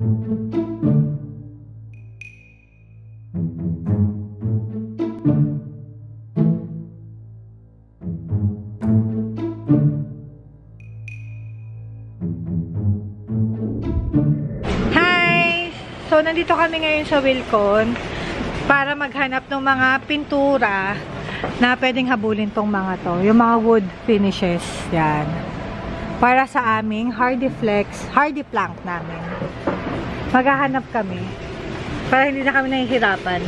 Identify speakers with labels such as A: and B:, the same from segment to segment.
A: So, nandito kami ngayon sa Wilcon para maghanap ng mga pintura na pwedeng habulin tong mga to. Yung mga wood finishes. Yan. Para sa aming hardy plank namin. Maghahanap kami para hindi na kami nahihirapan.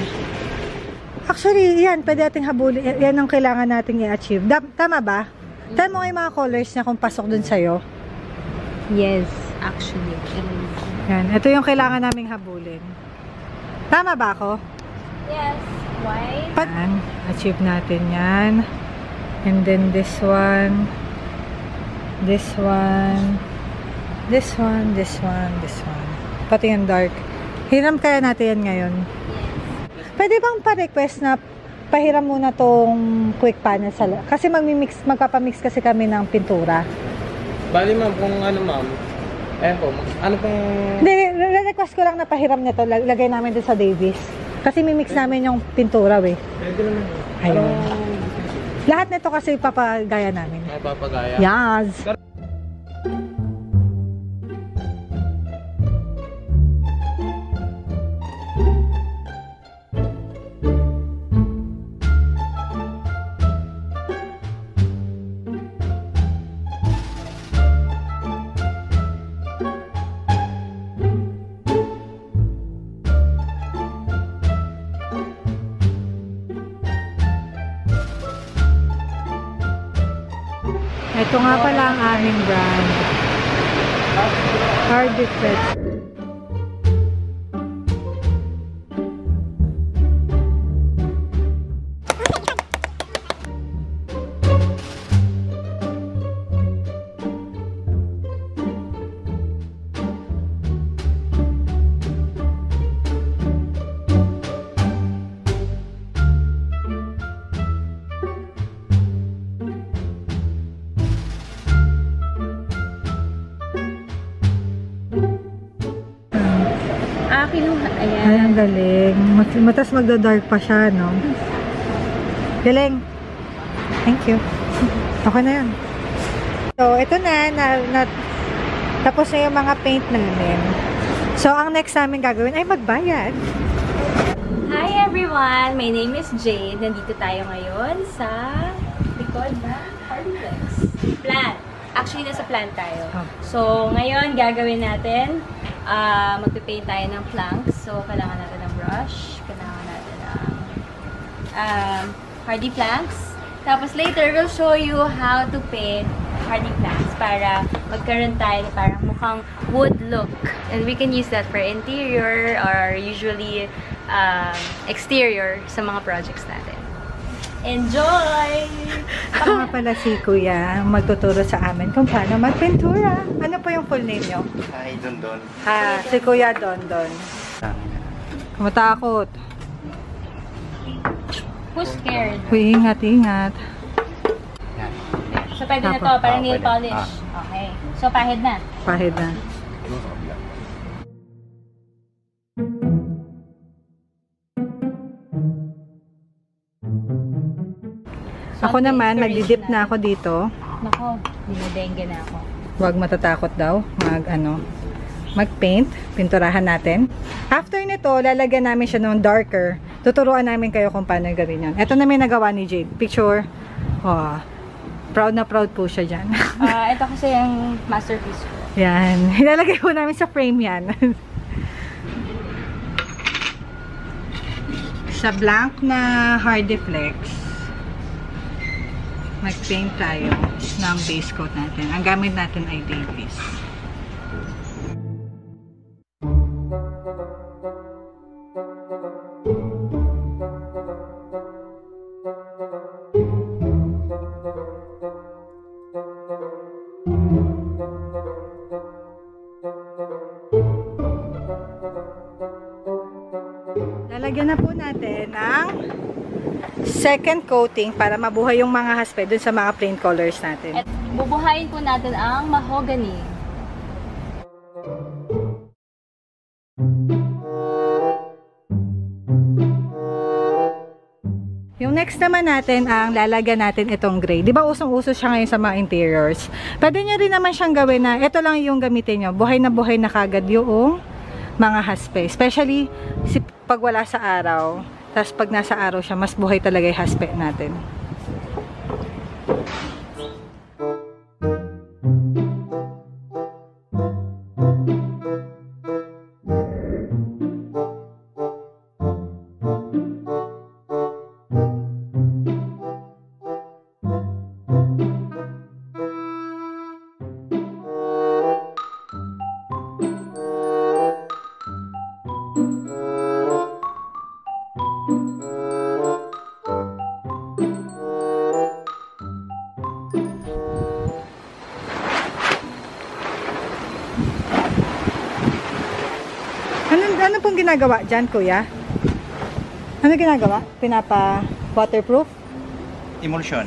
A: Actually, yan. Pwede nating habulin. Yan ang kailangan nating i-achieve. Tama ba? Tama mo yung mga colors na kung pasok dun sa'yo?
B: Yes, actually.
A: Yan. Ito yung kailangan naming habulin. Tama ba ako?
B: Yes. White.
A: Yan. Achieve natin yan. And then this one. This one. This one. This one. This one. Pati yung dark. Hiram kaya natin yan ngayon.
B: Yes.
A: Pwede bang pa-request na pahiram muna tong quick panel sa kasi magpapamix kasi kami ng pintura.
C: Bali ma'am, kung ano ma'am, po, ano pong...
A: Hindi, request ko lang na pahiram nito. Lagay namin din sa Davis. Kasi mimix namin yung pintura, eh.
C: Pwede naman.
A: Ayun. Lahat nito kasi papagaya namin.
C: Ay, papagaya?
A: Yes. Ito nga pala ang aming brand. Hardy Pets.
B: Kinuha. Ayan.
A: Ay, ang galing. Matas magda-dark pa siya, no? Galing. Thank you. Okay na yan. So, ito na tapos na yung mga paint namin. So, ang next namin gagawin ay magbayad.
B: Hi everyone! My name is Jade. Nandito tayo ngayon sa likod na Hardiplex. Plant. Actually, nasa plant tayo. So, ngayon gagawin natin magpipaint tayo ng planks. So, kailangan natin ng brush. Kailangan natin ng hardy planks. Tapos later, we'll show you how to paint hardy planks para magkaroon tayo parang mukhang wood look. And we can use that for interior or usually exterior sa mga projects natin. Enjoy!
A: Ako nga pala si Kuya magtuturo sa amin kung paano magpintura. Ano po yung full name nyo?
C: Ay, Dondon.
A: Si Kuya Dondon. Matakot.
B: Who's scared?
A: Uy, ingat.
B: So, pwede na to, parang nail polish. Okay. So, pahid na.
A: Pahid na. Ako naman, nagdidip na ako dito.
B: Nako, dinodengge na ako.
A: Huwag matatakot daw. Mag-paint. Pinturahan natin. After nito, lalagyan namin siya ng darker. Tuturuan namin kayo kung paano gawin yun. Ito na may nagawa ni Jade. Picture. Oh, proud na proud po siya dyan.
B: Ito kasi yung masterpiece ko.
A: Yan. Ilalagay ko namin sa frame yan. Sa blank na Hardiplex, mag-paint tayo ng base coat natin. Ang gamit natin ay Davis. Lalagyan na po natin ng second coating para mabuhay yung mga haspe dun sa mga plain colors natin.
B: At bubuhayin po natin ang mahogany.
A: next naman natin ang lalagyan natin itong gray. Di ba usong-uso siya ngayon sa mga interiors? Pwede nyo rin naman siyang gawin na ito lang yung gamitin nyo. Buhay na kagad yung mga haspe. Especially pag wala sa araw. Tapos pag nasa araw siya, mas buhay talaga yung haspe natin. Ano pong ginagawa dyan, kuya? Ano ginagawa? Waterproof?
D: Emulsion.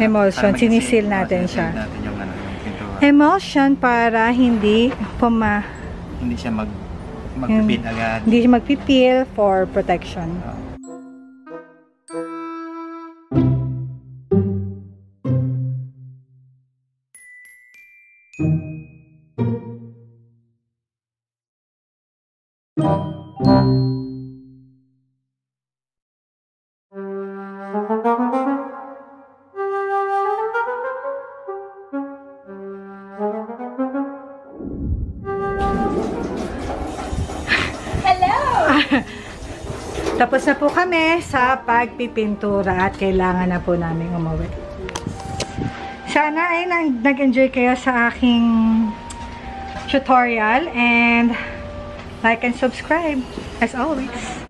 A: Emulsion. Sinisil natin siya.
D: Sinisil natin yung, yung pintura.
A: Emulsion para hindi
D: Hindi siya magpipil agad.
A: Hindi siya magpipil for protection. Tapos na po kami sa pagpipintura at kailangan na po namin umuwi. Sana ay nag-enjoy kayo sa aking tutorial and like and subscribe as always.